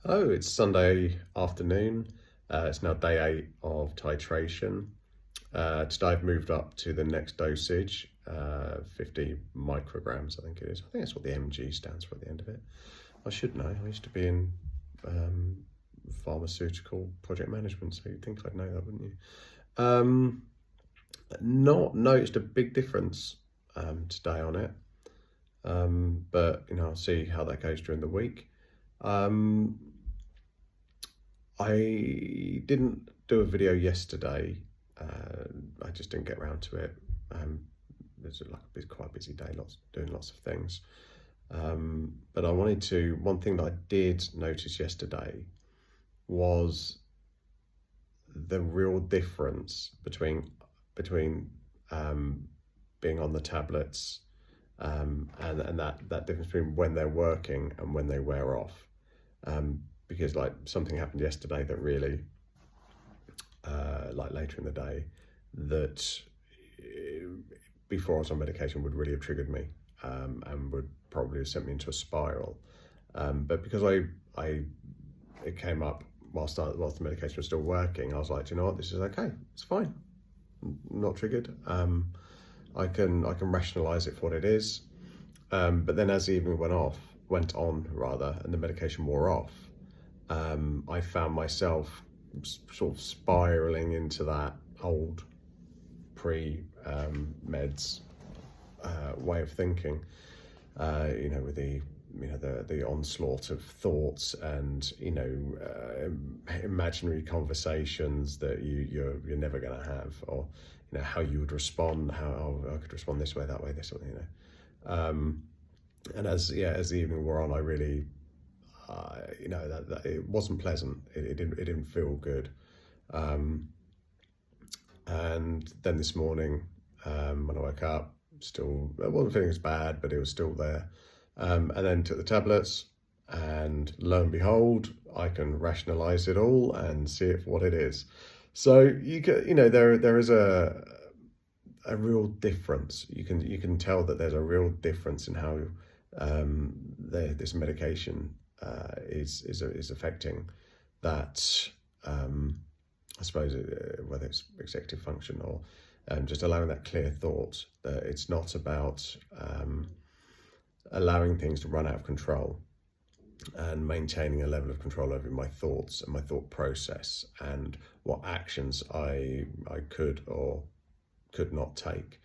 Oh, it's Sunday afternoon. It's now day 8 of titration. Today I've moved up to the next dosage, 50 micrograms, I think it is. I think that's what the mg stands for at the end of it. I should know. I used to be in um, pharmaceutical project management, so you'd think I'd know that, wouldn't you? Not noticed a big difference today on it, but I'll see how that goes during the week. Um, I didn't do a video yesterday. I just didn't get around to it. It was quite a busy day, doing lots of things. But I wanted to. One thing that I did notice yesterday was the real difference between being on the tablets, and that difference between when they're working and when they wear off. Because like something happened yesterday that really, like later in the day, that before I was on medication would really have triggered me, and would probably have sent me into a spiral. But because it came up whilst the medication was still working, I was like, do you know what, this is okay, it's fine, I'm not triggered. I can rationalise it for what it is. But then as the evening went on rather, and the medication wore off, I found myself sort of spiraling into that old pre-meds way of thinking. With the onslaught of thoughts and imaginary conversations that you're never going to have, or how you would respond, how I could respond this way, that way, this way, and as the evening wore on, I really that it wasn't pleasant. It didn't feel good. And then this morning, when I woke up, still, I wasn't feeling as bad, but it was still there. And then took the tablets, and lo and behold, I can rationalise it all and see it for what it is. So there is a real difference. You can tell that there's a real difference in how this medication is affecting that. I suppose whether it's executive function or just allowing that clear thought that it's not about allowing things to run out of control, and maintaining a level of control over my thoughts and my thought process and what actions I could or could not take.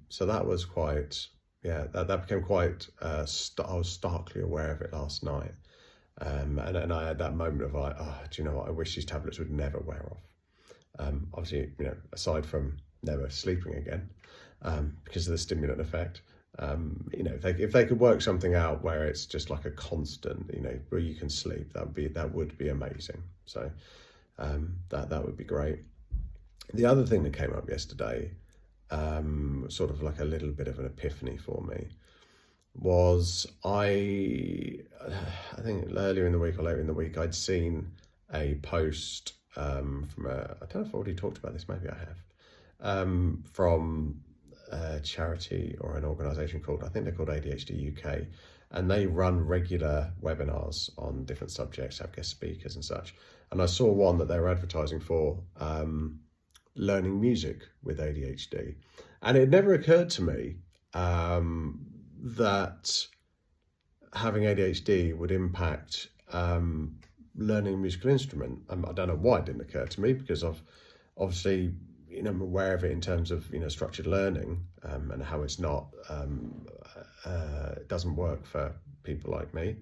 So that was quite, that became quite, I was starkly aware of it last night. And I had that moment of like, oh, do you know what? I wish these tablets would never wear off. Obviously, aside from never sleeping again, because of the stimulant effect. If they could work something out where it's just like a constant, where you can sleep, that would be amazing. So that would be great. The other thing that came up yesterday, sort of like a little bit of an epiphany for me, was I think earlier in the week or later in the week, I'd seen a post from I don't know if I've already talked about this, maybe I have, from a charity or an organisation I think they're called ADHD UK, and they run regular webinars on different subjects, have guest speakers and such. And I saw one that they were advertising for learning music with ADHD, and it never occurred to me that having ADHD would impact learning a musical instrument. I don't know why it didn't occur to me, because I've obviously, I'm aware of it in terms of, structured learning, and how it's not, it doesn't work for people like me.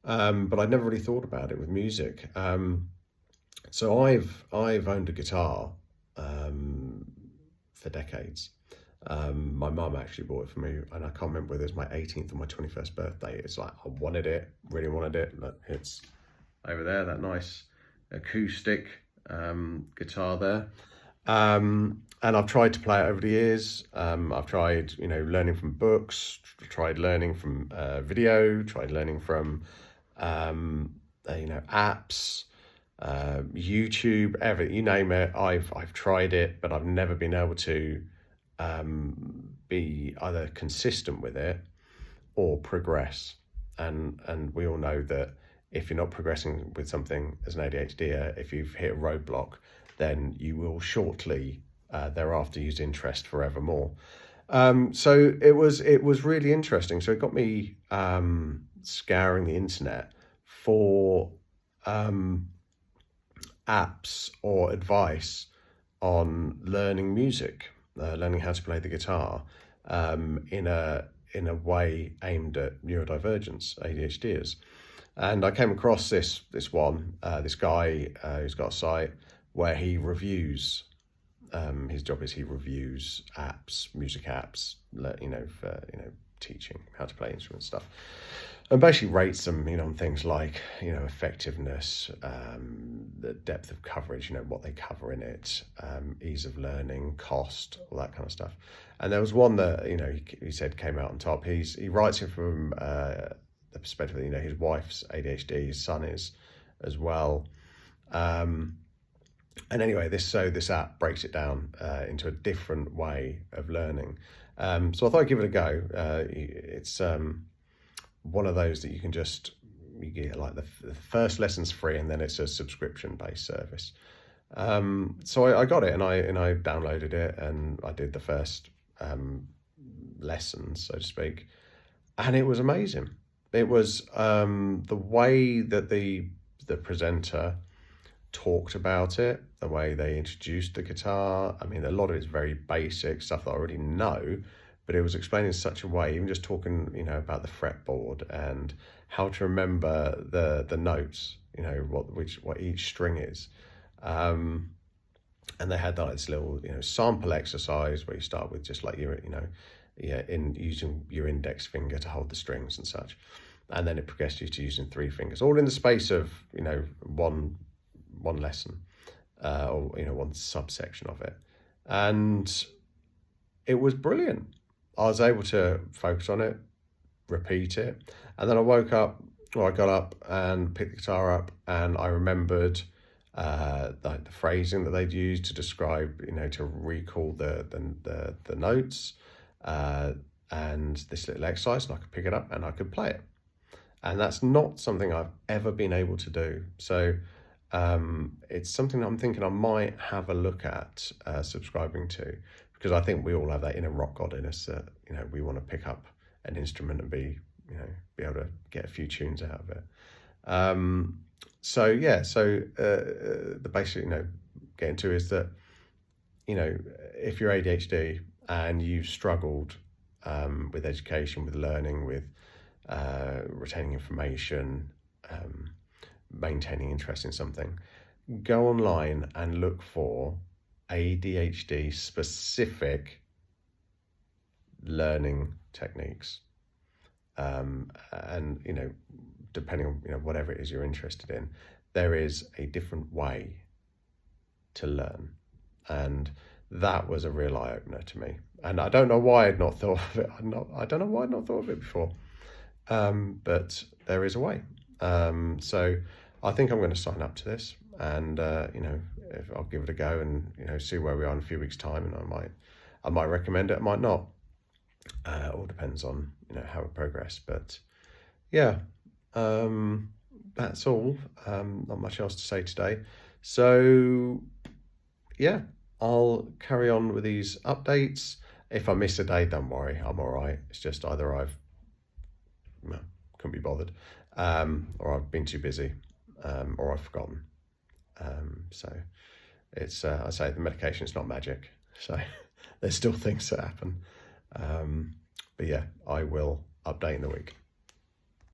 But I'd never really thought about it with music. So I've owned a guitar for decades. My mum actually bought it for me, and I can't remember whether it was my 18th or my 21st birthday. It's like, I wanted it, really wanted it. Look, it's over there, that nice acoustic guitar there. And I've tried to play it over the years. I've tried, learning from books, tried learning from video, tried learning from, apps, YouTube, everything, you name it. I've tried it, but I've never been able to be either consistent with it or progress. And we all know that if you're not progressing with something as an ADHDer, if you've hit a roadblock, then you will shortly thereafter use interest forevermore. So it was really interesting. So it got me scouring the internet for apps or advice on learning music, learning how to play the guitar, in a way aimed at neurodivergence, ADHDers. And I came across this guy who's got a site where he reviews. His job is he reviews apps, music apps, for teaching how to play instruments stuff, and basically rates them, on things like effectiveness, the depth of coverage, what they cover in it, ease of learning, cost, all that kind of stuff. And there was one that he said came out on top. He writes it from the perspective that his wife's ADHD, his son is as well. And anyway, this app breaks it down into a different way of learning. So I thought I'd give it a go. It's one of those that you get like the first lesson's free, and then it's a subscription-based service. So I got it, and I downloaded it, and I did the first lessons, so to speak, and it was amazing. It was the way that the presenter talked about it, the way they introduced the guitar. I mean, a lot of it's very basic stuff that I already know, but it was explained in such a way, even just talking, about the fretboard and how to remember the notes, what each string is. And they had this little, sample exercise where you start with just like using your index finger to hold the strings and such. And then it progressed you to using 3 fingers, all in the space of, one lesson, or one subsection of it. And it was brilliant. I was able to focus on it, repeat it, and then I got up and picked the guitar up, and I remembered the phrasing that they'd used to describe, to recall the notes, and this little exercise, and I could pick it up and I could play it. And that's not something I've ever been able to do. So it's something that I'm thinking I might have a look at subscribing to, because I think we all have that inner rock god in us that we want to pick up an instrument and be able to get a few tunes out of it. So the basic getting to is that if you're ADHD and you've struggled with education, with learning, with retaining information, maintaining interest in something, go online and look for ADHD specific learning techniques, and depending on whatever it is you're interested in, there is a different way to learn. And that was a real eye-opener to me, and I don't know why I'd not thought of it. I don't know why I'd not thought of it before, but there is a way. So I think I'm going to sign up to this, and if I'll give it a go, and see where we are in a few weeks' time, and I might recommend it, I might not. All depends on how it progress. But yeah, that's all. Not much else to say today. So yeah, I'll carry on with these updates. If I miss a day, don't worry, I'm all right. It's just either couldn't be bothered, or I've been too busy, or I've forgotten. So it's I say the medication is not magic, so there's still things that happen. But yeah, I will update in the week.